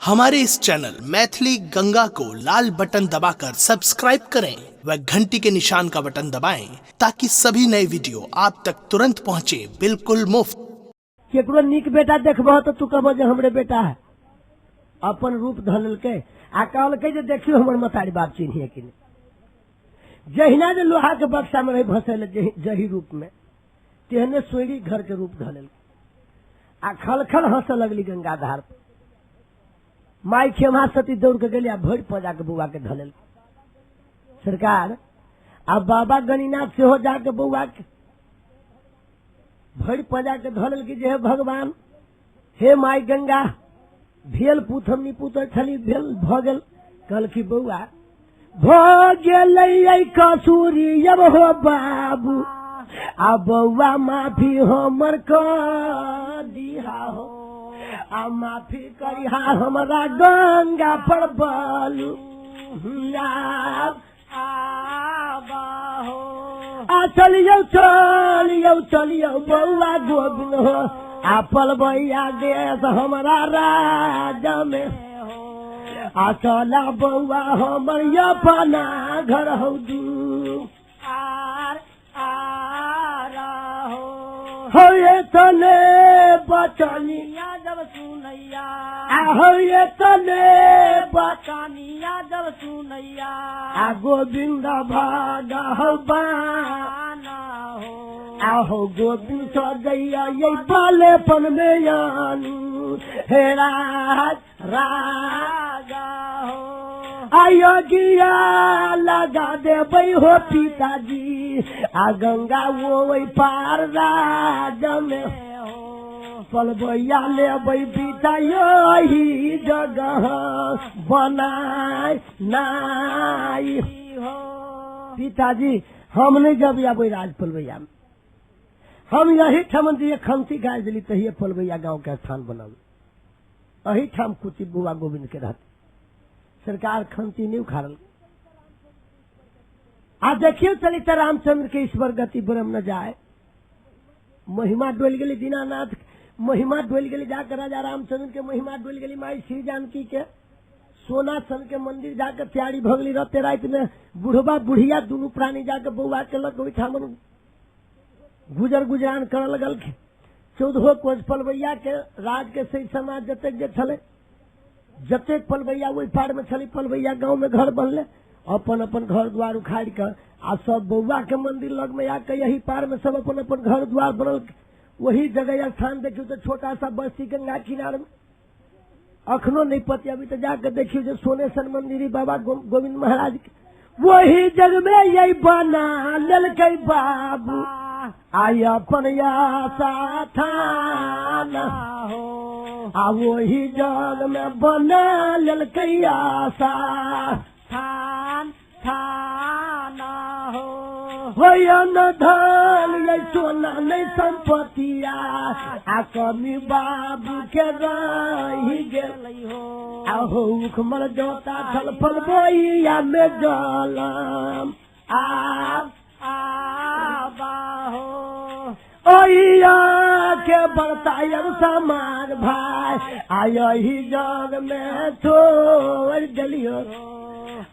हमारे इस चैनल मैथिली गंगा को लाल बटन दबाकर सब्सक्राइब करें व घंटी के निशान का बटन दबाएं ताकि सभी नए वीडियो आप तक तुरंत पहुंचे बिल्कुल मुफ्त। केकरो निक बेटा देखबह तो तू कहबह जे हमरे बेटा है, अपन रूप धलके आ कहलकै जे देखियो हमर मतारी बाप चिन्हिए कि नहीं। जहिना जे लोहा के बक्सा में रही भसल जही रूप में, तेहने सोयरी घर के रूप धलल आ खलखल हंस लगली गंगाधार पर। माई खेमा सती दौड़ के गेली आ भरि पजा के बउआ के धलल सरकार। आ बाबा गणिनाथ सेहो जाके बउआ के भरि पजा के धलल कि जे हे भगवान, हे माई गंगा, भेल पूत हमनी पुत्र छली भेल भ गेल। कहल कि बउआ भ गेलै कसूरी अब हो बाबू, आ बउआ माफी हमर कर दिहा हो, आ माफी करिहा हमरा गंगा पर बलू आ चलियो चलियो चलियो बउआ गोविंद हो, आ पलबैया देश हमरा राज में आ चला बउआ हमर अपना घर हो दू हो ये तने बचनिया जब सुनैया, हो ये तने बचनिया जब सुनैया, आ गोविंद भागा हो बाना हो, हो गोविंद सजैया ये बालेपन में यानू हे राजा हो। अयोग्या लगा देबै हो पिताजी, आ गंगा वो पार राज में हो, पलबैया लेबै पिता यही जगह बनाए नाई हो। पिताजी हम नहीं जब आबै राज पलबैया में, हम यही ठमन दिए खमती गाय दिली तहिए पलबैया गाँव के स्थान बनल, अही ठाम कुची बुआ गोविंद के रहते सरकार खंती नहीं उखाड़ल। आ देखियो चलित रामचंद्र के ईश्वर गति ब्रह्म न जाए, महिमा डोल गेली दीनानाथ, महिमा डोल गेली जाकर राजा रामचंद्र के महिमा डोल गेली माई श्री जानकी के सोना सन के मंदिर जाकर तैयारी भगली रहते रात में बुढ़वा बुढ़िया दोनों प्राणी जाकर बउआ के लग ओहिठाम गुजर गुजरान कर लगल। 14 कोस पलवैया के राज के सही समाज जतेक जे छले, जतेक पलवैया वही पार में छली, पलवैया गांव में घर बनले, अपन अपन घर द्वार उखाड़ कर आ सब बउआ के मंदिर लग में आके यही पार में सब अपन अपन घर द्वार बनल। वही जगह स्थान देखियो तो छोटा सा बस्ती गंगा किनारे में अखनो नहीं पति, अभी तो जाकर देखियो जो सोने सन मंदिर बाबा गोविंद महाराज के वही जग में यही बना ललकै बाबू, आई अपन आशा थाना हो, आ वही जग में बना ललकै आशा थान थाना हो। न धन ये सोना नहीं संपत्तिया, आ कमी बाबू के रही गेल हो, आहो उखमर जोता थल फल बोइया में जलम हो। ओइया के बरतायर समाज भाई आयही जग में छोड़ गलियो,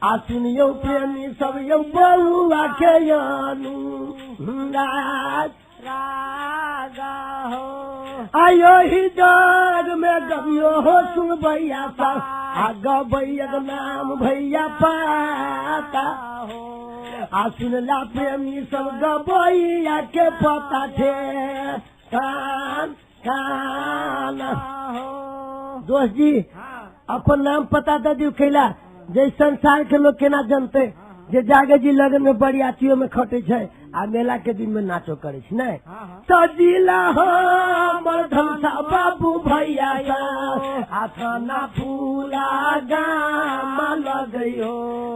आ सुनियो प्रेमी सब यो बउआ के यानू राजा हो। आयो ही जग में गबियो हो सुन भैया सा, आ गबैया का नाम भैया पाता हो, आ सुनला प्रेमी सब गबैया के पता थे कान कान हो। दोस्त जी अपन नाम पता दे दियो कैला, जे संसार के लोग केना जानते जे जागे जी लगन में बरियातियों में खटे छे आ मेला के दिन में नाचो करे छे नहीं। सजिला हमर धमसा बाबू भैया आ थाना फूला गाम लगयो,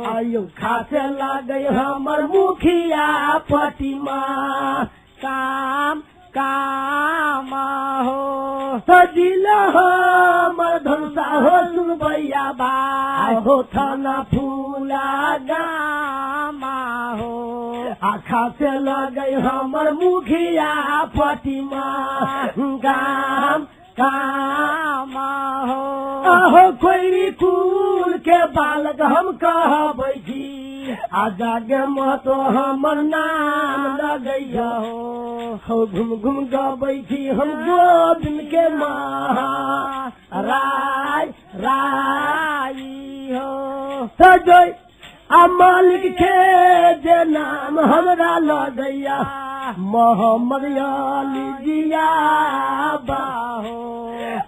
आयो खासे लागे हमर मुखिया पटिमा काम काम हो। सजिला हमर धमसा हो सुन भैया भाई हो, थाना फूला गाम हो, आखा से लगे हमर मुखिया पटिमा गाम कामा हो आहो कोई कुल के बालक हम कहबै छी आजागे महतो हमर नाम लगैया हो घूम घूम गबै छी हम गोविंद के महाराज राई हो सजोई आ मालिक के जे नाम हमरा लगैया मोहम्मद अली जिया बाहो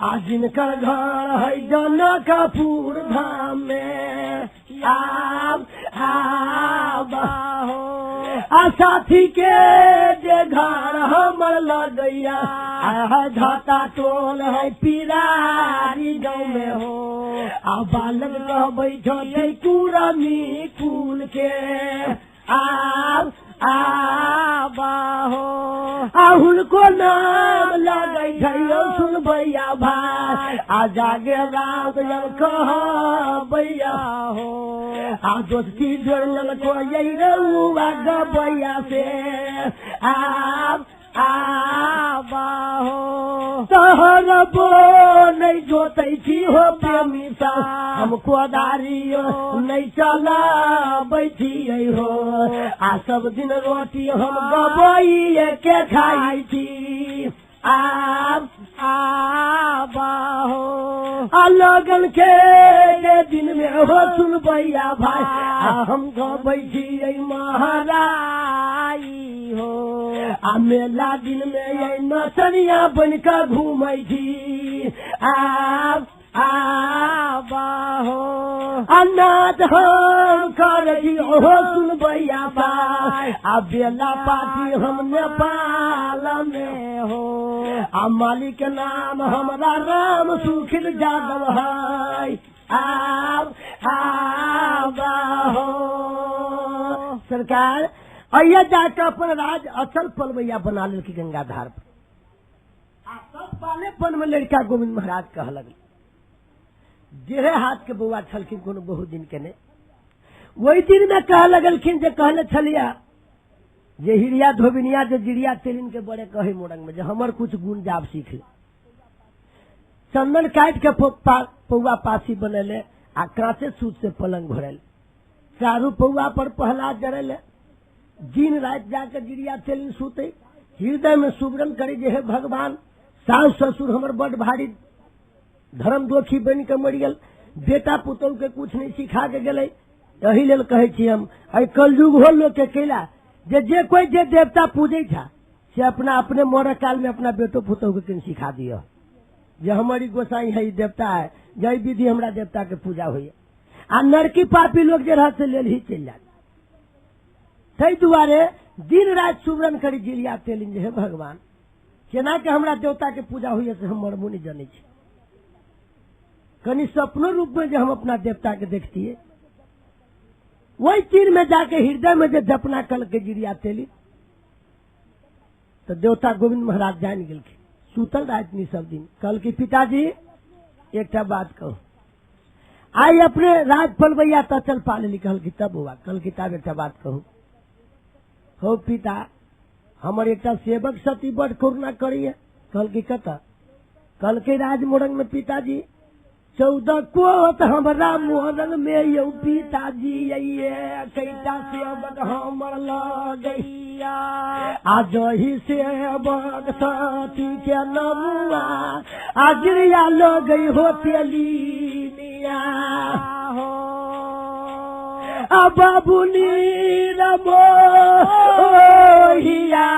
आ जिनकर घर है जनकपुर धाम में बाहो आ साथी के जे घर हमर लगैया है धाता टोल है पिरारी गाँव में हो आ बालक कहबै छथि कुरमी कुल के बाहो हुनको नाम लगै छै सुनबैया भाई आ जागे रात जब कहबैया हो आ दोस्ती जोड़ ललको यही रहुआ गबैया से बाहो तहर बो नहीं जोतै छी हो प्रेमी सा हम कोदारियो नहीं चलाबै छियै हो आ सब दिन रोटी हम गबैये के खाइ छी बाहो आ लगन के दिन में हो सुनबैया भाई हम गबै छियै महाराई हो आ मेला दिन में ये नचनिया बन कर घूमै छी बाहो अनाथ हम करही हो सुनबैया भाई आ बेला पाती हम नेपाल में हो आ मालिक के नाम हमरा राम सुखिल जादव है बाहो सरकार अय्या जाकर अपन राज अचल पलवैया बना लेल की गंगाधार पर आ सब पालेपन में लड़का गोविंद महाराज कह लगल जेहे हाथ के बउआ छलखिन कोनो बहुत दिन के ने वही दिन में कह लगलखिन जे कहले छलिया जे हिरिया धोबिनिया जे जिरिया तेलिन के बड़े कहे मोरंग में जे हमर कुछ गुण जाब सीख ले चंदन काट के पौआ पासी बनेले आ कांचे सूत से पलंग भरल चारू पौआ पर पहला जरेले दिन रात जाकर जिरिया तेलिन सूते हृदय में सुबरन करे जे हे भगवान सास ससुर हमर बड़ भारी धर्म दोखी बन के मरियल बेटा पुतौह के कुछ नहीं सिखा के गले यही लेल कहे छी हम आई कलयुग हो लोग के केला जे कोई जे देवता पूजे था से अपना अपने मर काल में अपना बेटो पुतौह के सिखा दियो जे हमारी गोसाई है देवता है जय विधि हमरा देवता के पूजा हुई आ नरकी पापी लोग जे रह से लेल ही चल जाए तै दुआरे दिन रात सुवरन करी जिलिया तेलिन जे भगवान केना के हमरा देवता के पूजा हुई से हम मरमो नहीं जाने छी कनी सपनों रूप में जो हम अपना देवता के देखती वही तीन में जाके हृदय में जो जपना कल के जिरिया तेली तो देवता गोविंद महाराज जान गए सूतल राजनी सब दिन कल की पिताजी एक बात कहूं आई अपने राज पलवैया तो चल पाले लिखल की तब हुआ कल किताब एक बात कहूं हो पिता हमार एक सेवक सती बड़ करुणा करिए कल की कथा कल के राज मोरंग में पिताजी 14 कोत हमरा मोहरंग में यौ पिताजी ये कैटा सेवक हमर लगैया आ जही सेवक सती के नमुआ आ गिरिया लगई हो तेलिया हो आ बाबुनी रमो हिया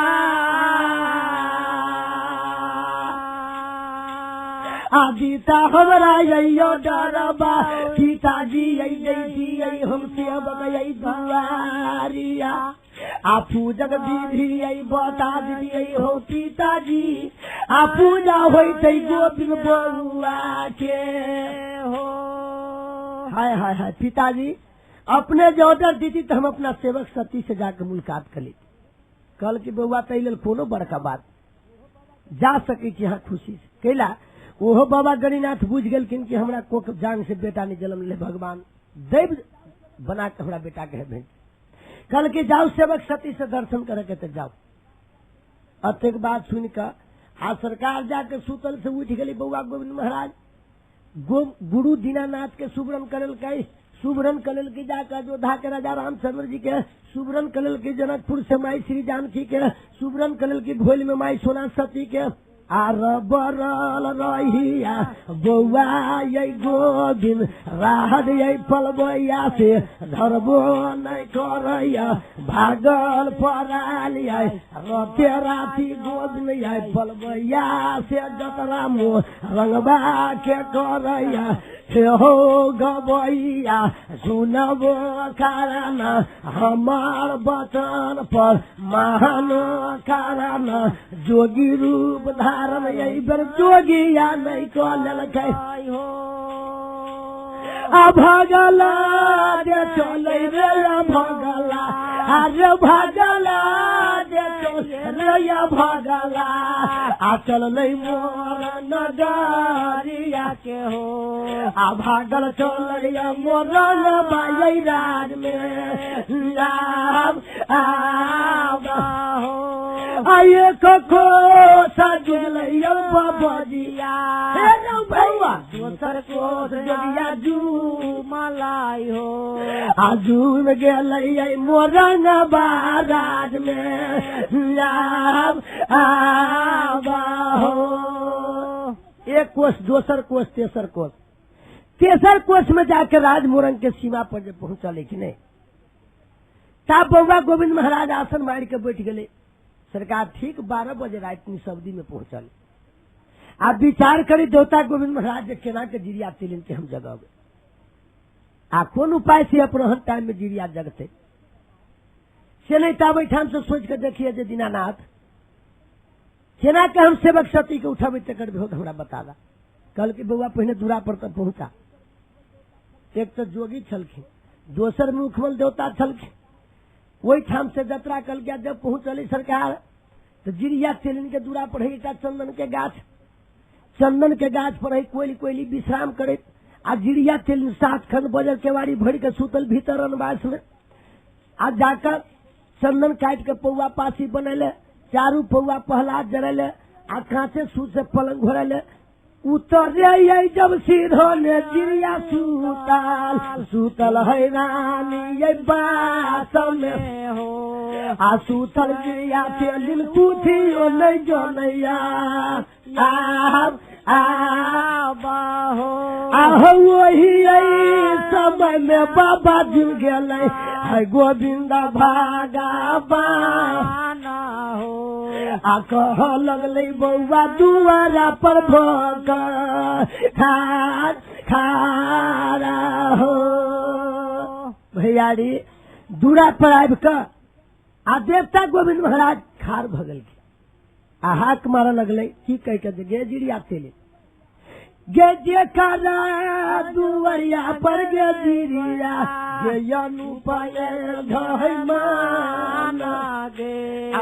आदिता हमरा यो डरबा पिताजी यही हम सेवक यही दुआरिया आ पूजक विधि यही बता दी हो पिताजी आ पूजा होते गोविंद बउआ के हो हाय हाय हाय पिताजी अपने जो ऑर्डर दी थी तो हम अपना सेवक सती से जाकर मुलाकात कर ली कल की बउआ तैल कोनो बड़का बात जा सके यहाँ खुशी से कैला ओहो बाबा गणिनाथ बुझ गेलखिन कि हमरा कोक जान से बेटा ने जन्म ले भगवान दैव बना के हमरा बेटा के भेंट कल के जाओ सेवक सती से दर्शन करे के तो जाओ अतेक बात सुन कर आ सरकार जाके सुतल से उठ गई बउआ गोविंद महाराज गुरु दीनानाथ के सुबरन करल के सुबरन कलल की जाकर अयोध्या के राजा रामचंद्र जी के सुबरन कलल की जनकपुर से माई श्री जानकी के सुबरन कलल की भोल में माई सोना सती के आर बरल रहिया बउआ ये गोविंद राहत ये पलबैया से धरबो नहीं करैया भागल परालिया रते राती गोविंद ये पलबैया से जतरा मो रंगबा के करैया हे हो गबैया सुनबो कारण हमार बचन पर महान कारण जोगी रूप धारण यही बेर जोगिया नहीं कल हो भगला जे चले रे भगला अरे भगला जे चले रे भगला आ चल नहीं मोर नगरिया के हो आ भागल चल मोर बाई राज में राम हो आये कखो सजुल बजिया भैया दोसर को जगिया जू मलाई हो आजून गेल मोरंग बाराज में लाभ हो एक कोष दोसर कोष तेसर कोष में जाकर राज मोरंग के सीमा पर जब पहुंचा लेकिन नहीं तब बउआ गोविंद महाराज आसन मार के बैठ गए सरकार ठीक 12 बजे रात में सब्दी में पहुंचल आप विचार करी देवता गोविंद महाराज जे केना के जिरिया तिलिन के हम जगह आ कौन उपाय से अपरोहन टाइम में जिरिया जगते से नहीं तब ठाम से सोच के देखिए जे दीनानाथ केना के हम सेवक सती के उठाबे तकर भी हमरा बता दा कल के बउआ पहले दूरा पर तक पहुंचा एक तो जोगी छलखिन दोसर मुखमल देवता छलखिन वही ठाम से जतरा कल गया जब पहुंचली सरकार तो जिरिया तेलिन के दूरा पर है चंदन के गाछ पर है कोयली विश्राम करे आ जिरिया तेलिन 7 खंड बजर केवाड़ी भर के सुतल भीतर अनवास में आ जाकर चंदन काट के पौआ पासी बनैले चारू पौआ पहला जरैले आ कांचे सूत से पलंग घोरैले उतरे जब सीधो ने जिरिया सुतल है रानी ये बात में हो आ सुतल जिरिया तेलिन पूथी ओ नहीं जो नैया वही समय में बाबा जुड़ गए है गोविंदा भागा बाना हो आ कह लगले बउआ दुआरा पर भोग खारा हो भैयारी दूरा पर आबि के आ देवता गोविंद महाराज खार भगल के आ हाक मारा लगले की कह के गे जिरिया तेले गे जे करा दुवरिया पर गे जिरिया गे अनुपाय घय माना गे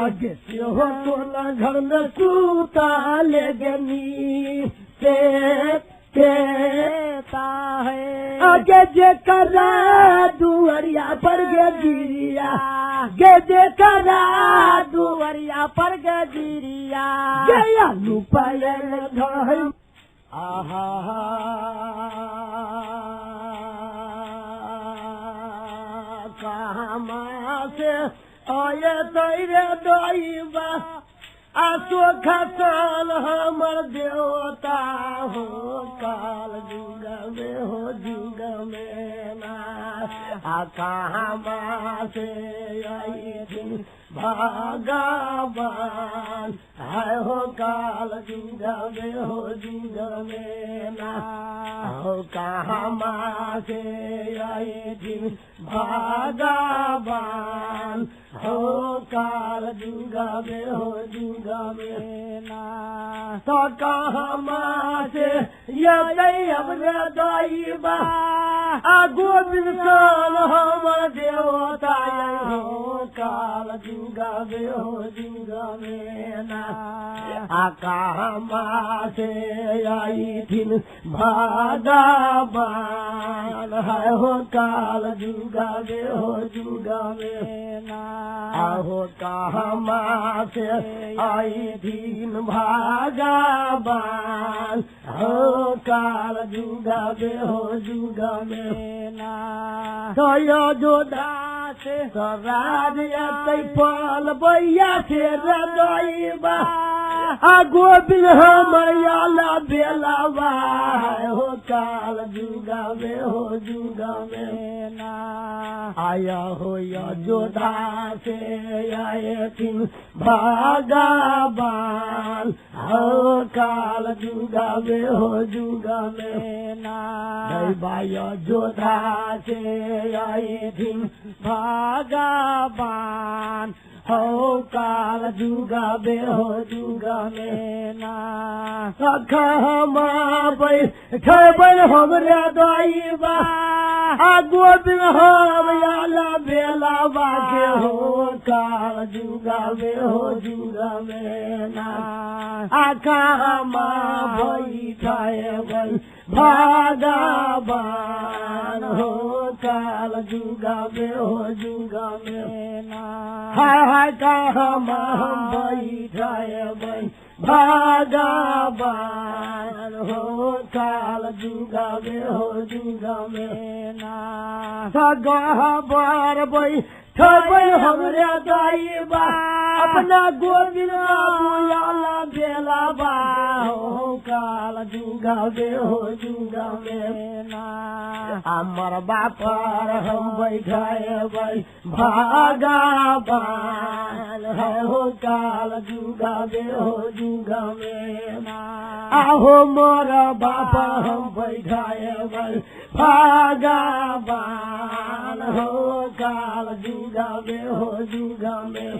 आगे से हो तो न घर में सूता ले गनी से केता है आगे जे करा दुवरिया पर गे जिरिया गे जे करा दुवरिया पर गे जिरिया गे अनुपाय घय आहा कहाँ से आये तेरे दैवा आसो खसल हमर देवता हो काल जुग में ना आ कहाँ से आई दिन भगवान है हो काल जुग में ना हो कहाँ से आई दिन भगवान हो काल जुग में ना तो कहाँ से ये अपने दैवा आ गोविंद काल हमर देवता हो काल जुग में ना आ कहाँ से आई दिन भगवान है हो काल जुगावे हो जुगावे आहो कहाँ से आई दिन भागाबान हो काल जुगावे हो जुगावे तो यो जो दास राज फल बैया से रदैबा गोविंद हमला बेलावा हो काल जुगावे हो जुगावे आया हो या जोधा से आए तीन भागाबान हो काल जुगावे हो जुगावे बाया जोधा से आए तीन भागाबान हो काल जुगावे हो जुगावे सखमा बैठबन हमरे दैबा गोविंद हमला बेलावा के हो काल जुगावे हो जुगावे कहाँ बैठबन भागाबान हो काल जुगावे हो जुगावे हाय कहाँ बैठबन भागाबान हो काल जुगावे हो जुगावे सगह बार बैठबन हमरे दैबा अपना गोविंद बाबूला बेलावा हो काल जुगावे हो जुगावे अमर बापर हम बैठबन भागाबान हो काल जुगावे हो जुगावे आहो मोर बापा हम बैठबन भागाबान हो काल जुगावे हो जुगावे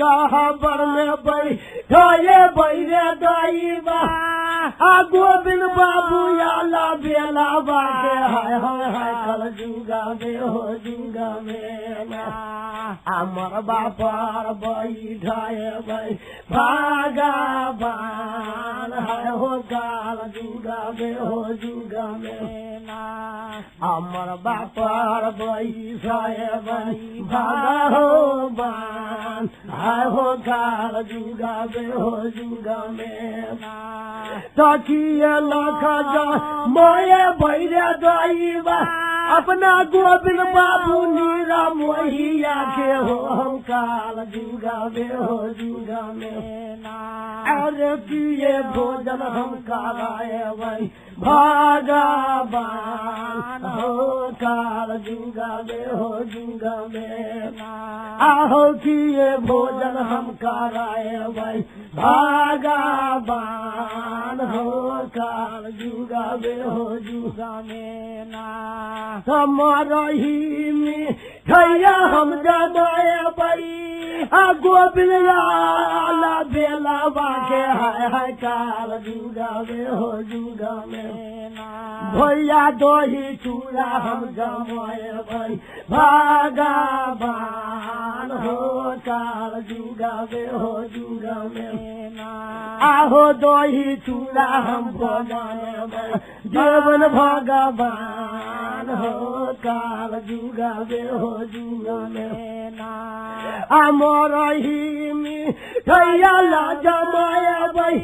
गहबर में बैठे बैरे दैबा गोविंद बाबू आला बेलावा के हाय हाय हाय कल जुगावे हो जुगावे अमर बापर बैठबन भागाबान हाय हो काल जुगावे हो जुगावे अमर बापर बैठबन भागाबान हाय हो काल जुगावे हो जुगावे तकिए लख जा मोये बैरे दैबा अपना गोविंद बाबू नीरा मोहिया के हो हम काल जुगावे हो जुगावे अरे किए भोजन हम कराएबन भागाबान हो काल जुगावे हो जुगावे आहो किए भोजन हम कराएबन भागाबान हो काल जुगावे हो जुगावे हमारी मिठैया हम जगाएबन गोविंद आला बेलावा के हाय हाय काल जुगावे हो जुगावे भैया दही चूड़ा हम जमाएबन भागाबान हो काल जुगावे हो जुगावे आहो दही चूड़ा हम बनाएबन जीवन भगवान हो काल जुगावे हो जुगावे अमर ही मिठैया ला जमाएबन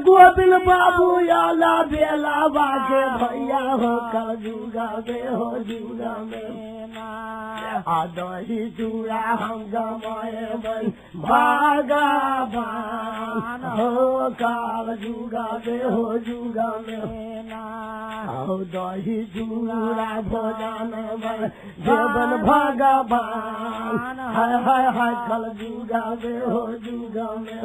गोविंद बाबू आला बेलावा के भैया हो कल जुगावे हो जुगावे दही चूड़ा हम जमाएबन भागाबान हो काल जुगावे हो जुगावे दही चूड़ा भोजन देवन भगवान हाय हाय हाय कल जुगावे हो जुगावे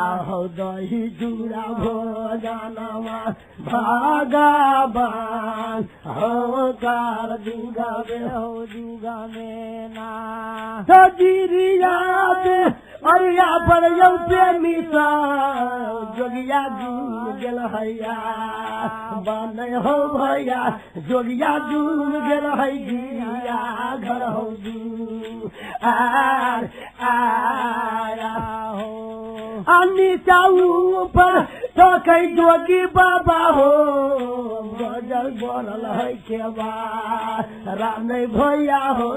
आहो दही चूड़ा भोजन भगवान हो काल जुगावे हो जुगावे सजीरिया अरिया पर यौ प्रेमी सा जोगिया जून गेल हैया बने हो भैया जोगिया जून गेल है जिया घर हो जू आया हो अन्नी चाऊ पर तो कई जोगी बाबा हो बोरल है के राम नहीं भैया हो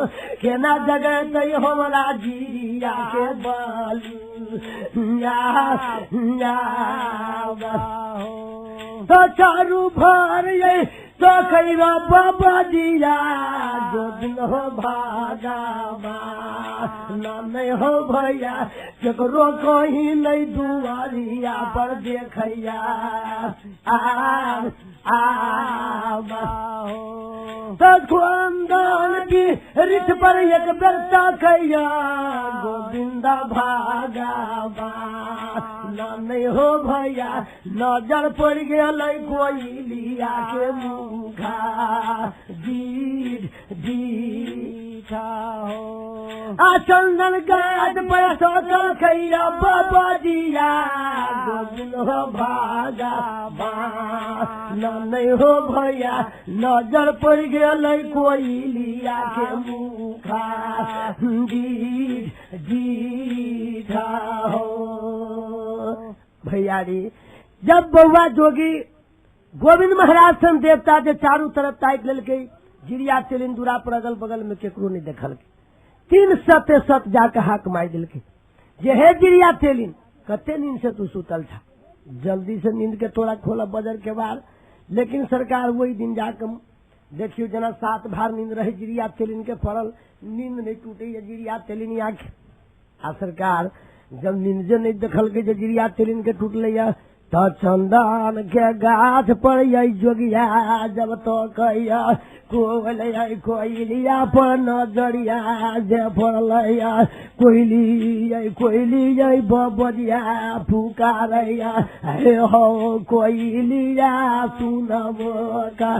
केना जगत हमरा जिरिया के बल तो चारू भर ये तो खैरा बाबा दिया जो दिन हो भागावा नाम नहीं हो भैया केकरो कहीं नहीं दुआरिया पर देखैया खानदान की रिठ पर एक बेटा कैया गोविंदा भागावा नाम नहीं हो भैया नजर पड़ गया कोई लिया के मुखा दीठा हो चंदन गाद पर सोचल खैया बाबा दिया गोविंद हो भागावा नाम नहीं हो भैया नजर पड़ गया कोई लिया के मुखा दीठा हो भैया रे जब बउआ जोगी गोविंद महाराज सन देवता जे चारू तरफ ताकि लेलकै जिरिया तेलिंदुरा पर अगल बगल में केकरो नहीं देखल 3 सत जाके हाक मार दिलकै जे हे जिरिया तेलिन कते नींद से तू सुतल था जल्दी से नींद के तोड़ा खोला बजर के बाद लेकिन सरकार वही दिन जाके देखियो जना 7 भार नींद रहे जिरिया तेलिन के पड़ल नींद नहीं टूटे जिरिया तेलिन आंख आ सरकार जब नींद नहीं देखल के जिरिया तेलिन के टूटल तो चंदन के गाछ पर यही जोगिया जब तो कहिया कोयलिया पर नजरिया जे पड़लैया कोयली बबरिया पुकारैया हे हो कोयलिया सुनबो का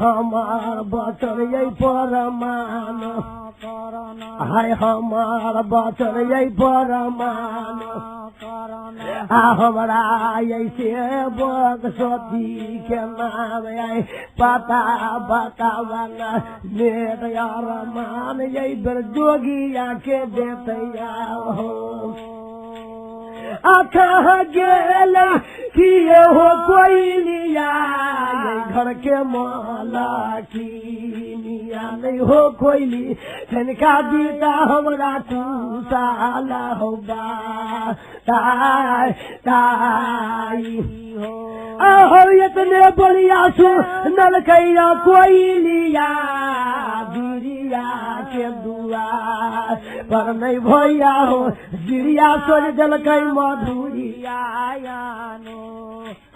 हमार बचन यही परमान हाय हमार बचन यही परमान हमरा ऐसे बक्सती के नाम पता बतावाना मेरा रमान यही बेर जोगिया के देतैया हो कहाँ गेला किए हो कोई लिया घर के माला की निया नहीं हो कोई तनका दीता हमरा साला होगा ताई हो इतने बढ़िया सुनल कैया कोई लिया बिरिया के दुआ पर नहीं भैया हो जिरिया सोच जल कई मधुरिया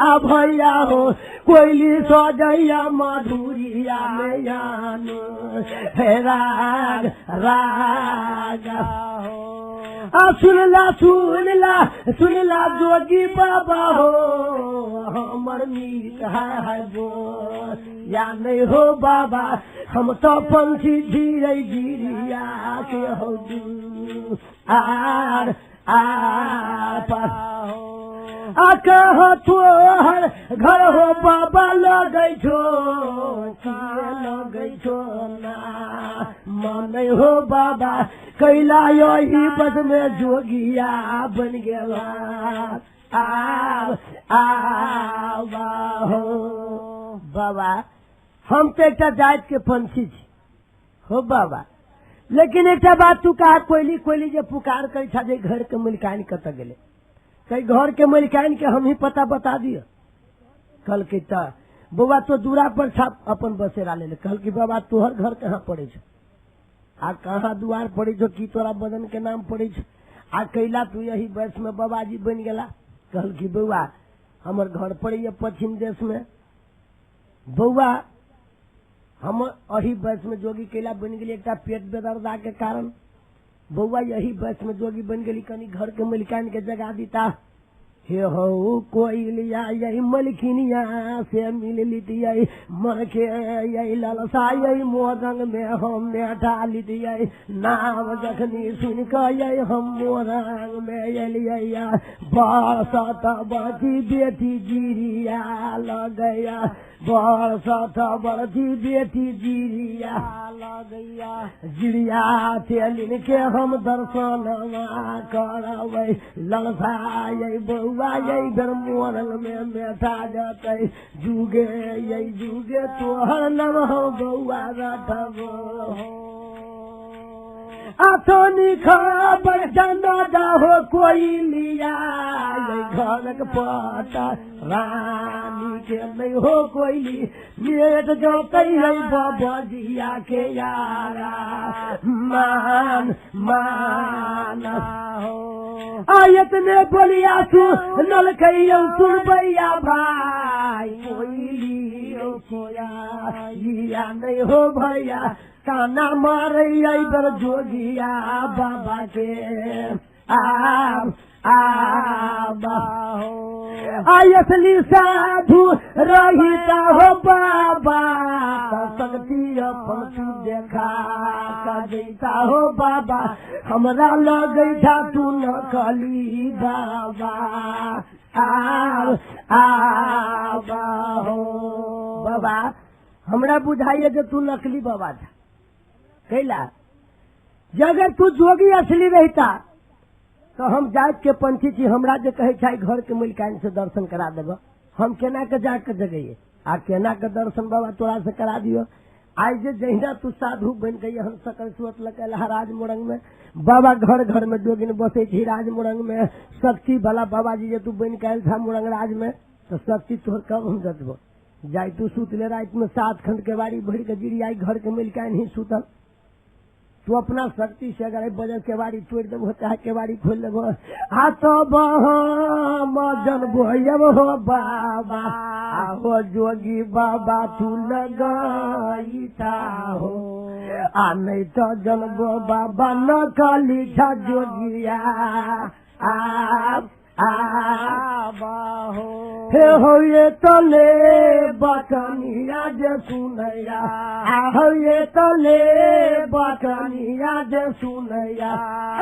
आ भैया हो कोयली सजैया मधुरिया में यानो हे राग हो सुनला जोगी बाबा हो हमर मीत है गो या नहीं हो बाबा हम तो पंछी धीरे गिरिया के हो कह तोहर घर हो बाबा लगै छो ना मन हो बाबा कैला यही बस में जोगिया बन गया हो बाबा हम तो एक जात के पंछी छी हो बाबा लेकिन एक बात तू कहा कोयली जे पुकार कर जे घर के मलिकान कत गेले कई घर के मलिकान के हम ही पता बता दिया कल के बउआ तो दूरा पर छाप अपन बसेरा ले कल की बाबा तोहर घर कहाँ पड़े छ आ कहाँ दुआर पड़े छो की तोरा बदन के नाम पड़े छ आ कैला तू यही वर्ष में बाबाजी बन गेला कल की बउआ हमर घर पड़े पश्चिम देश में बउआ हम अही वर्ष में जोगी कैला बन गेली एक पेट बेदर्दा के कारण बउआ यही वर्ष में जोगी बन गेली कनी घर के मलिकान के जगा दीता हे हो कोयलिया यही मलकिनिया से मिल लितिया मन के यही ललसा यही मोरंग में हम मेटा लितिया नाम जखनी सुन के यही हम मोरंग में एलिया बरसत बची बेटी जिरिया लगैया बरसत बची बेटी जिरिया लगैया जिरिया तेलिन के हम दर्शन करबै ललसा यही बउआ बबुआ यही बेर मोरल में बैठा जाते जुगे यही जुगे तोहर नम हो बउआ रखबो आथोनी खबर जनादा हो कोई लिया घर पता रानी के नहीं हो कोई मेट जो कई बजिया के यारा मान माना हो आयत ने बोलिया तू नल कहियो सुन भैया भाई कोई लियो कोया लिया नहीं हो भैया काना मारे इधर जोगिया बाबा के आयसली साधु रहिता हो बाबा शक्ति अपन तू देखा देता हो बाबा हमरा लगे था तू न कली बाबा हो बाबा हमरा बुझाइए जो तू नकली बाबा था कैला अगर तू जोगी असली रहता तो हम जात के पंथी थी हमरा जो कहे छाई घर के मलिकाइन से दर्शन करा देबो हम केना के जाके जगइए आ केना के दर्शन बाबा तोरा से करा दियो आज जे जहिना तू साधु बन गई हम सकल सुरत लकल राज मोरंग में बाबा घर घर में जोगिन बसे थी राज मोरंग में शक्ति वाला बाबा जी जे तू बन के था मोरंग राज में तो शक्ति तोहर कब हम जतबो जाय तू सुत ले रात में 7 खंड के बाड़ी भर के गिरी आई घर के मलिकाइन ही सुतल तू अपना शक्ति से अगर बजल केवाड़ी तोड़ देबो चाहे केवाड़ी खोल देबो आ तो मजन बोयब हो बाबा हो जोगी बाबा तू लगाईता हो आ नहीं तो जनबो बाबा न कली था जोगिया हे हो ये तले बकनिया जे सुनैया हो ये तले बकनिया जे सुनैया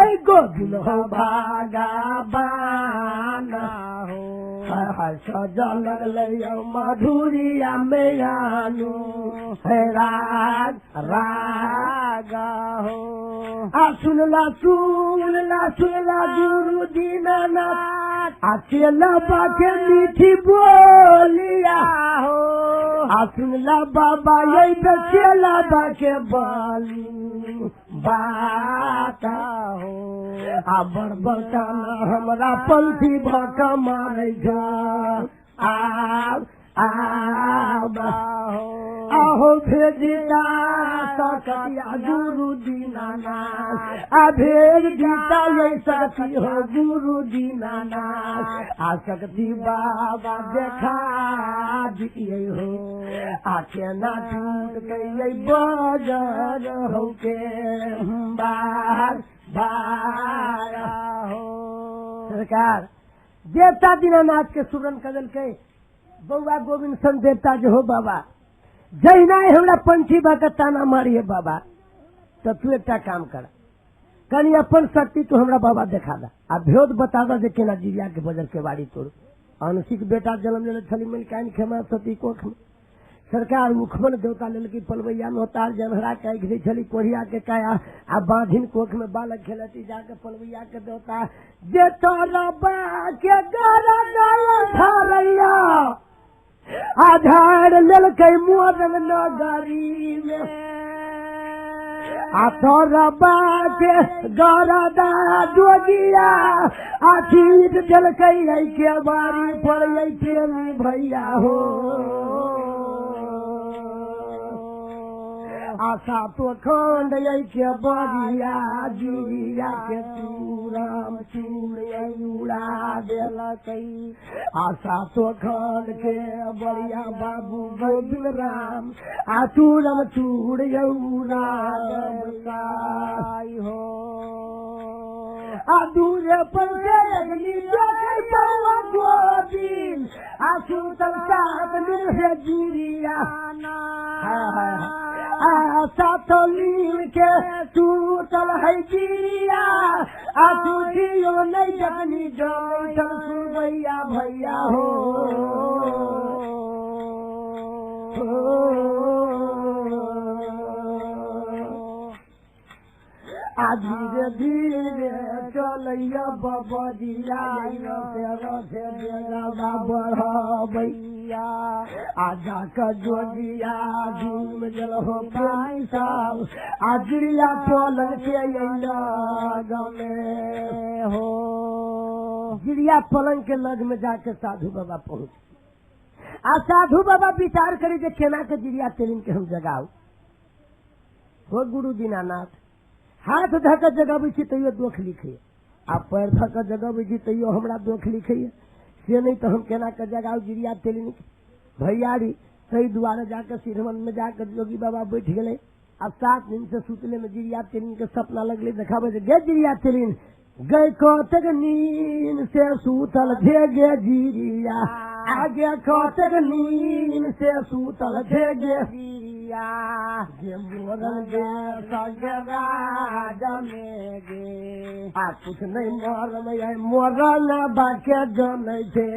ऐ गोविंद हो भागा बाना हो सजल लगले मधुरिया में आनु हे राग रागा हो आ सुनला गुरु दीनानाथ अकेला बाके मीठी बोलिया हो सुनला बाबा यही तो चेला बाके बोली बाता हो बड़बड़का हमरा पंथी भका मारे आहो भेजिता सकतिया गुरु दीनानाथ भेज दीता ये सती हो गुरु दीनानाथ शक्ति बाबा देखा दिए हो आखे ना टूट गई बजर हो के बाहर हो सरकार देवता दीनानाथ के सुरन कदल के बउआ गोविंद सन देवता जो हो बाबा जहिना हमरा पंछी बा ताना मारिए बाबा तो तू एक काम कर कनी अपन शक्ति तू हमरा बाबा देखा दा आ भ्योद बता दा जे केना जीविया के बजर के बाड़ी तोड़ अनुसिक बेटा जन्म ले छली मलिकाइन खेमा सती कोख में सरकार मुखमन देवता लेलकी पलवैया में उतार जनहरा के आँख दी छली कोढ़िया के काया आ बांधिन कोख में बालक खेलती जाके पलवैया के देवता जे तोरा बा के गारा धारैया आधार लेलकै मोदन नगरी में तोरा बा के गरदा जोगिया चीज देलकै के बारी पर प्रेमी भैया हो आशा तो खंड के बरिया जिया के तू राम उड़ा देलकै आशा तो खंड के बरिया बाबू गोविंद राम चूरम चूड़ उड़ा हो दूरे पर गोविंद सुतल सात दिन है जिरिया सातोली के टूटल है जिरिया तुझियो नहीं जगनी जल सुबैया भैया हो धीरे धीरे चल चलैया बबरिया से डेरा बढ़बैया आजा का जोगिया झूम जल हो पैसा आजरिया पलंग के गमे हो। गिरिया पलंग के लग में जाके साधु बाबा पहुंच आ साधु बाबा विचार करी जे केना के गिरिया तेलिन के हम जगाऊ हो। गुरु दीनानाथ हाथ धक जगह छी तैयो दुख लिखे आ पैर धक जगह छी तैयो हमरा दुख लिखे से नहीं तो हम केना के जगाऊ गिरिया तेलिन भैयारी तई दुआरे जाकर सिरवन में जाकर जोगी बाबा बैठ गए। अब 7 दिन से सुतले में गिरिया तेलिन के सपना लगले देखाबे जे गे गिरिया तेलिन गए कौतक नींद से सूतल थे गे गिरिया आगे कौतक नींद से सूतल थे गे गिरिया जे मोरन गे सगरा जमे गे आ कुछ नहीं मोरन बाके जमे थे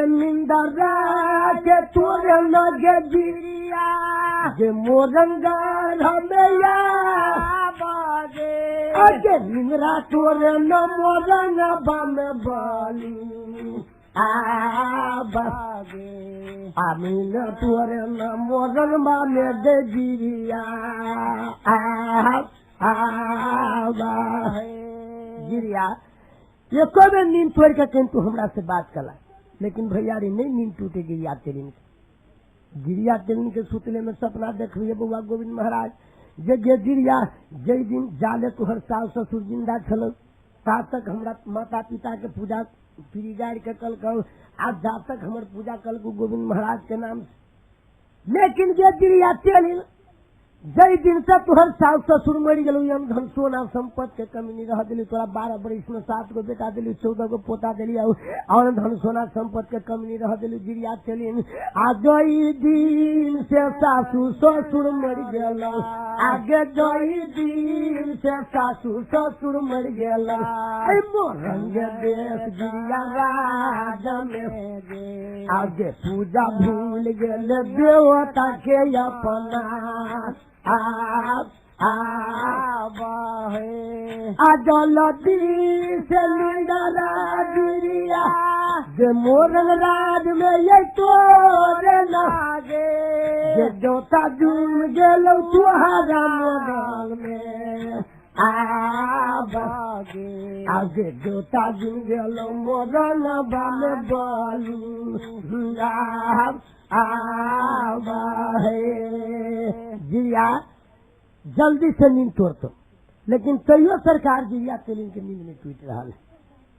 निंदरा के तोरे लगे गिरिया जे मोरंगा रमैया बागे अगे निंदरा तोरे न मोरंगा बम बाली बागे आमीन तोरे न मोरंग माने दे गिरिया गिरिया ये कभी नींद तोड़ के कहीं तू हमरा से बात कला लेकिन भैया रे नहीं नींद टूटे गिरिया तेलिन के सुतले में सपना देखिए बउआ गोविंद महाराज जे गिरिया जय दिन जाले तुहर सास ससुर जिंदा छल ता तक हमरा माता पिता के पूजा पीरी गाड़ के कल कहो आज जा तक हमर पूजा कल को गोविंद महाराज के नाम लेकिन जे गिरिया तेलिन जय दिन से तुहर सास ससुर मरी गलो धन सोना संपत्ति के कमी नहीं रह दिली तोरा 12 बरिस में 7 गो बेटा दिली 14 गो पोता दिली और धन सोना संपत्ति के कमी नहीं रह दिली गिरिया तेलिन आज दिन से सासू ससुर मर गेल आगे जय दिन से सासू ससुर मर गेल मोरंग देश गिरिया राज में गे आगे पूजा भूल गेल देवता के अपना आजलती से निंदरा गिरिया जे मोरन राज में ये तोरे लागे जे जोता झूम गेलो तुहारा मोरन में बागे आगे जोता झूम गेलो मोरन बाल बालू गिरिया जल्दी से नींद तोड़तो लेकिन तैयो सरकार गिरिया तेलिन के नींद में टूट रहा है।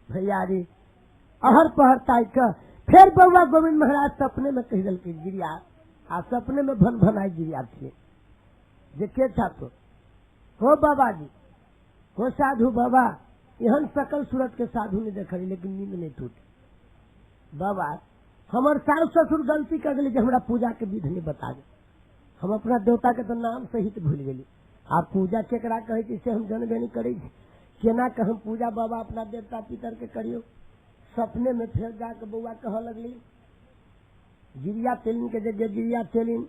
भैया रे अहर पहर ताई का फिर बउआ गोविंद महाराज सपने में कह दिल गिरिया आ सपने में भन भनाई गिरिया थे जे के था तो हो बाबा जी हो साधु बाबा एहन सकल सूरत के साधु ने देखली लेकिन नींद नहीं टूटी। बाबा हमार सास ससुर गलती कर गली हमरा पूजा के विधि नहीं बता दे हम अपना देवता के तो नाम सहित भूल गली आप पूजा केकरा कहे से हम जानबे नहीं करे केना के हम पूजा बाबा अपना देवता पितर के करियो। सपने में फिर जाके बउआ कह लगली गिरिया तेलिन के जगह गिरिया तेलिन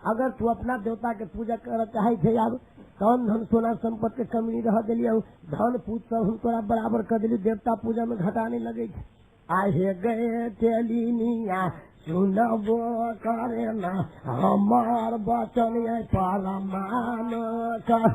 अगर तू अपना देवता के पूजा कर चाहे थे अब कौन धन सोना संपत्ति के कमी नहीं रह दिलिया धन पूज सब हम तोरा बराबर कर दिली देवता पूजा में घटाने लगे आहे गए तेलिनिया सुनबो करे ना हमार वचन परमान कर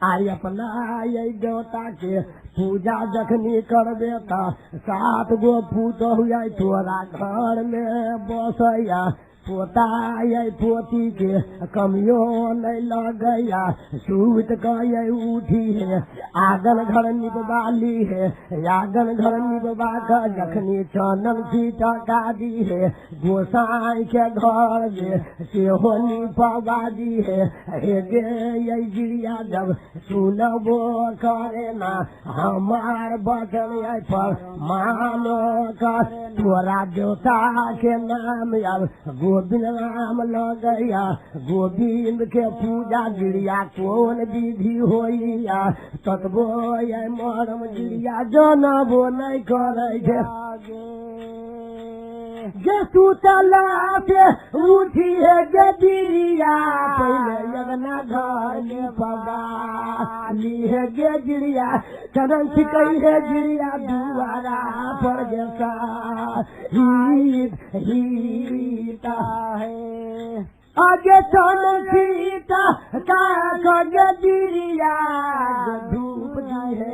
आई अपना ये देवता के पूजा जखनी करबे ता 7 गो पूत हुआ तोरा घर में बसैया पोता ये पोती के कमियो नहीं लगैया सूत के उठी है आगन घर निबवाली है आगन घर निबवा का जखनी चनन की टका दी है गोसाई के घर में सेहो निपवा दी है हे गे ये गिरिया जब सुनबो करे ना हमार वचन पर मानो कर तोरा देवता के नाम अब गोविंद राम लगैया गोविंद के पूजा गिरिया कौन विधि होइया ततबो ये मरम गिरिया जनबो नहीं करे जे सुतला से उठी है गेजिरिया पहले यगना घर में पगाली है गेजिरिया चरण छिकई है जिरिया दुआरा पर जैसा हीता है आगे चल सीता का गेजिरिया धूप दी है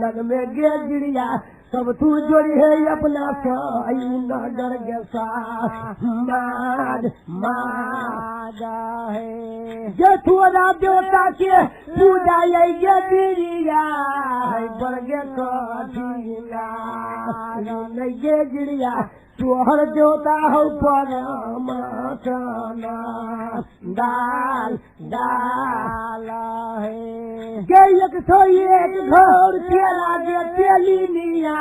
लग में गेजिरिया सब तू जोड़ी है अपना साई नगर के साथ माजा है जे थोड़ा देवता के पूजा ये गेजिरिया है बरगे कठिना नहीं गेजिरिया तोहर देवता हो परमात्मा दाल है के 101 घर तेरा जे तेली निया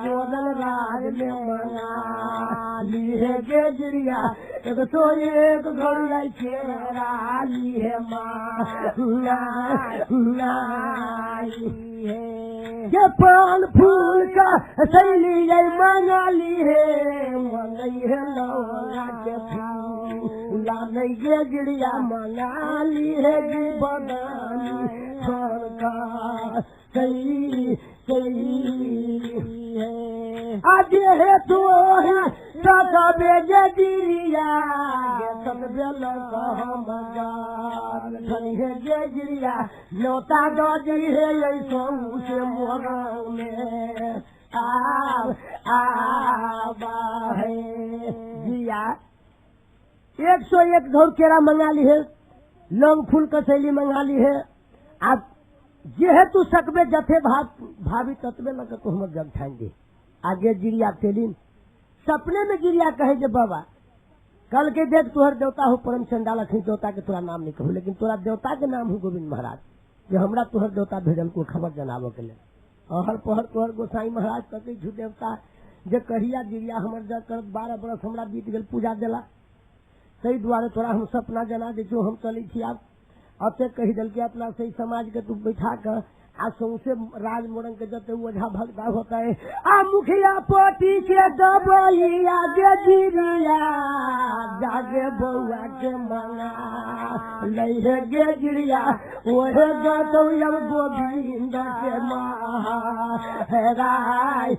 जोदन राज में मना ली है गेजिरिया 101 घर लाई तेरा ली है नाई है ये पान फूल का सैली ये मंगाली है मंगई है लौला के फूला नहीं गेजिरिया मंगाली है जी बदानी का सही है आज है तो है सकबे गेजिरिया सब बेल कहमगार धनी है गेजिरिया लोटा गजी है ऐसो से मोगांव में आबा है जिया 101 घौर केरा मंगा ली है लौंग फूल कसैली मंगा ली है आप जेहेतु सकबे जथे भाभी तत्वे लग तो हम जग ठाएंगे आगे जिरिया तेलिन सपने में गिरिया कहे जे बाबा कल के देख तुहर देवता हो परम चंडाल अखनी देवता के तोरा नाम नहीं कहू लेकिन तोरा देवता के नाम हो गोविंद महाराज जे हमरा तुहर देवता भेजल को खबर जनाबो के लिए अहर पहर तोहर गोसाई महाराज कते झू देवता जे कहिया गिरिया हमर जग कर 12 बरस हमरा बीत गेल पूजा देला सही द्वारे तोरा हम सपना जना दे हम चली थी आप अते कही दल के अपना सही समाज के तू बैठा कर आ सौसे राज मोरंग के जते ओझा भगता होता है आ मुखिया पोटी के दबैया गेजिरिया जागे बउआ के मंगा लई है गेजिरिया ओहे गतौ यम गोविंद के राय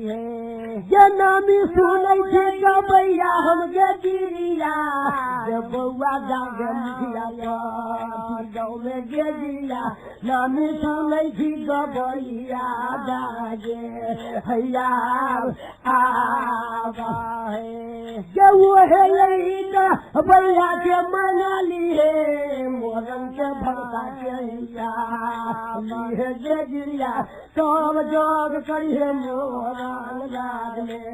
है जे नामी सुनै छे गबैया हम गेजिरिया जे बउआ जागे मुखिया गाँव में गेजिरिया नामी सुनै छी गबैया जागे हैया आबा है जे ओहे लइका बैया के मनाली है मोरन के भक्ता के हैया है गेजिरिया सब जग करी है मोरन राज में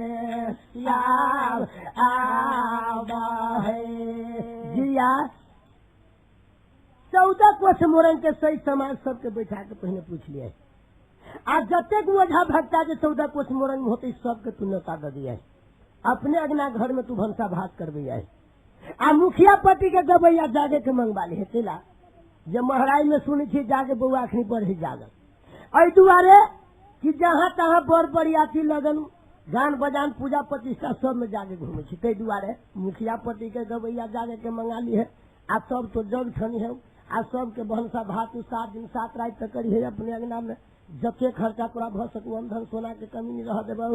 आबा है जिया 14 कोस मोरन के सही समाज सबके बैठा के पहले पूछ लिया आ जतेक ओझा भक्ता जे 14 कोस मोरन में होते सबके तू न्योता दे दिया अपने अगना घर में तू भंसा भात करबे आ मुखिया पति के गबैया जागे के मंगवा ले तेला जे महराई में सुनी थी जागे बउआ अखनी बढ़ी जागल एहि दुआरे कि जहाँ तहाँ बड़ बरियाती लगन गान बजान पूजा प्रतिष्ठा सब में जाके घूमे ताहि दुआरे मुखिया पति के गबैया जागे के मंगाली है आ सब तो जग छनी है आ सबके भंसा भात 7 दिन 7 रात तक करी है अपने अंगना में जते खर्चा तोरा भ सकू धन सोना के कमी नहीं रह देबो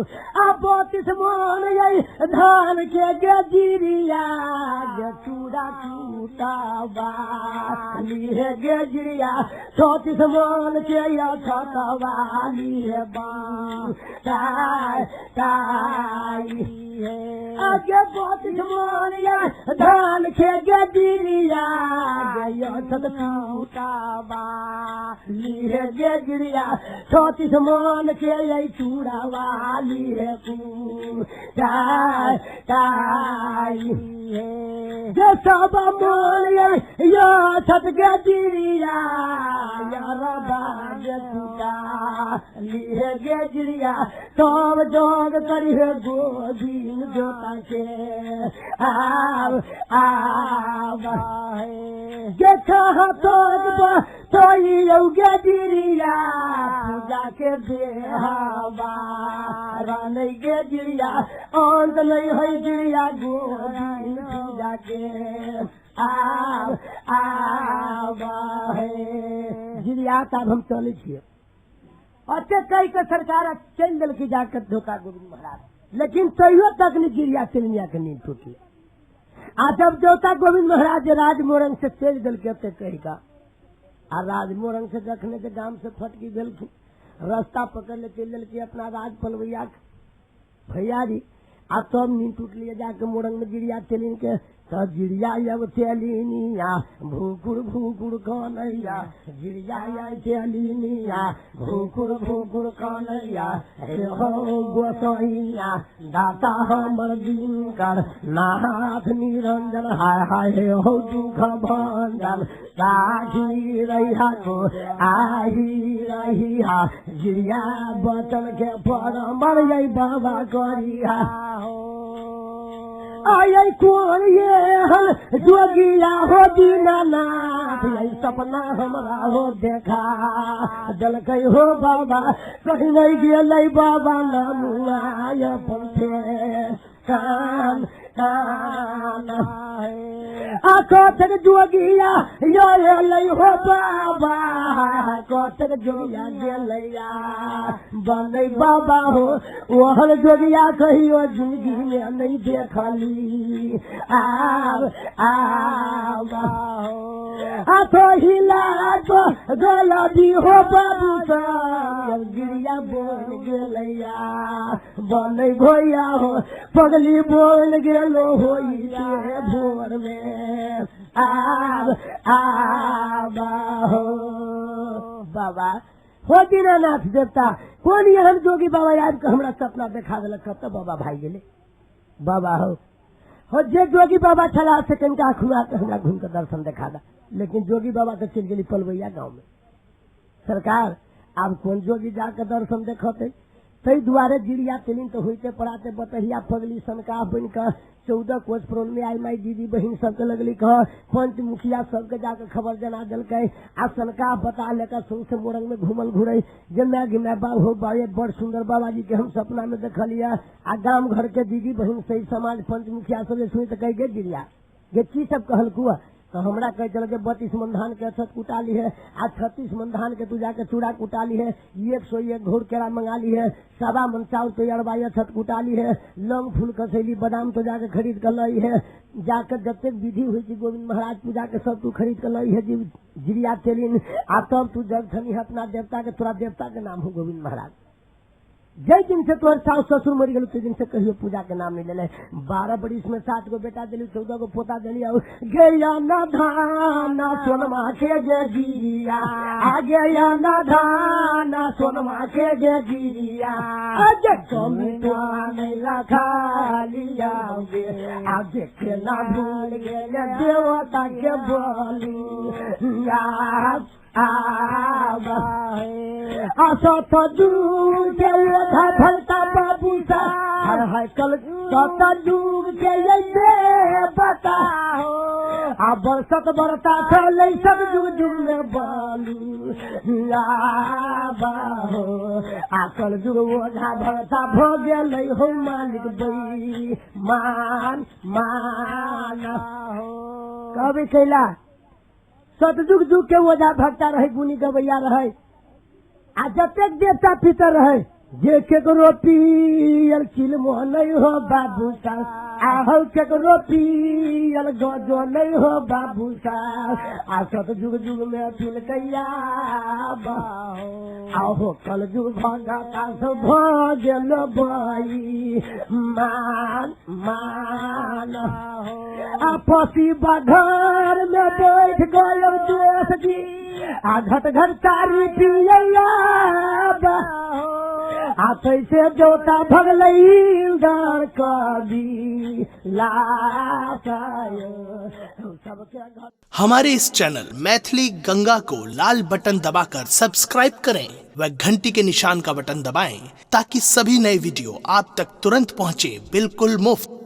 आ 32 मन यही धान के गेजिरिया जे चूड़ा टूटावा ली है गेजिरिया 34 मन के या छतवा ली है ताई है आगे 32 मन या धान के गेजिरिया जे या टूटावा ली है गेजिरिया 34 मन के यही चूड़ा वाली है ताई है जे सब मन या छत के जिरिया यार बाज चूड़ा ली है गेजिरिया सब जोग करी है गोविंद जोता के आवा है जे कहा तो सोई रौगे जिरिया पूजा के देहबा रानै के जिरिया अंत नहीं है जिरिया गोदी पूजा के आबा है जिरिया तब हम चले छिए अते कई के सरकार चल दिल की जाकर धोखा गोविंद महाराज लेकिन तैयो तक नहीं जिरिया चिलमिया के नींद टूटी आ जब देवता गोविंद महाराज राज मोरंग से चल दिल के कही का आ राज मोरंग से देखने के गांव से फटकी दिल रास्ता पकड़ ले चल दिल के अपना राज पलवैया भैया जी आ तब नींद टूट लिया जाके मोरंग में जिरिया चलिन के तो जिरिया अब चलिनिया भूकुड़ कौनैया जिरिया चलिनिया भूकुड़ कौनैया हो गोसैया दाता हमर दिन कर नाथ निरंजन हाय हाय हो दुख भंजन साही रहिया को आही रहिया जिरिया बचन के पर मर बाबा करिया आये कौन ये हल जोगिया हो दीनानाथ यही सपना हमरा हो देखा जल कई हो बाबा कहीं नहीं गेलै बाबा नामुआय पंथे कान कथक जोगिया यो लई हो बाबा कथक जोगिया गेलैया बनै बाबा हो ओहल जोगिया कहियो जिंदगी में नहीं देखली तो हिला तो गलती हो बाबू सब गिरिया बोल गेलैया बनै भैया हो पगली बोल गेलो होई भोर में बाबा हो दीनानाथ देवता कौन यहाँ जोगी बाबा याद के हमरा सपना देखा दिलक तो बाबा भाई गेले बाबा हो जे जोगी बाबा छला से कनिका खुआ के हमरा घूम के दर्शन देखा दा लेकिन जोगी बाबा के चल गेली पलवैया गाँव में सरकार अब कौन जोगी जाके दर्शन देखते तई दुआरे जिरिया तेलिन तो होते पड़ाते बतहिया पगली सनका बन कर 14 कोस प्रोन में आई माई दीदी बहन सबके लगली कह पंच मुखिया सबके जाकर खबर जना दिल आ सनका बता लेकर सुन से मोरंग में घूमल घुरे जे मैं घिना बा हो बाबे बड़ सुंदर बाबा जी के हम सपना में देखलिया आ गांव घर के दीदी बहन सही समाज पंच मुखिया सब सुनी तो कह गे जिरिया ये चीज सब कहलकुआ तो हमरा कह चल के 32 मन धान के अछत कुटा ली है आज 36 मन धान के तू जाके चूड़ा कुटा ली है 101 घोर केरा मंगा ली है 1.25 मन चाउर तो अरबाई अछत कुटा ली है लौंग फूल कसैली बादाम तो जाके खरीद कर लाई है जाकर जब तक विधि हुई थी गोविंद महाराज पूजा के सब तू खरीद कर लाई है जिरिया तेलिन आ तब तू जग धनी है अपना देवता के तोरा देवता के नाम हो गोविंद महाराज जय दिन से तोहर सास ससुर मर गए दिन से कहियो पूजा के नाम नहीं ले 12 बरिस में 7 गो बेटा दिली 14 गो पोता दिली गया न धाना सोनमा के जिरिया आ गया न धाना सोनमा के जिरिया आज कमी नहीं लखा लिया आ देखे ना भूल गए देवता के बोली असत दूर के ओढ़ा भलता बाबू सा हर कल सत दूर के बताओ आ बरसत बरता चले सब जुग जुग में बालू आ कल जुग ओढ़ा भलता भो गेलै हो मालिक बई मान कभी कैला सतजुग जुग के ओझा भक्ता रहे गुनी गवैया रहे आ जतेक देवता पितर रहे जे केकरो पियल चिलमो नहीं हो बाबू सा आहौ केकरो पियल गजो नहीं हो बाबू सा आ सतजुग जुग में पिल कैया आहो कल जुग भगता से भजल बई मान आ पसी बाघर में बैठ गयो देश जी आ घट घट तारी पिया आ कैसे जोता भगलई डर कभी हमारे इस चैनल मैथिली गंगा को लाल बटन दबाकर सब्सक्राइब करें व घंटी के निशान का बटन दबाएं ताकि सभी नए वीडियो आप तक तुरंत पहुंचे बिल्कुल मुफ्त।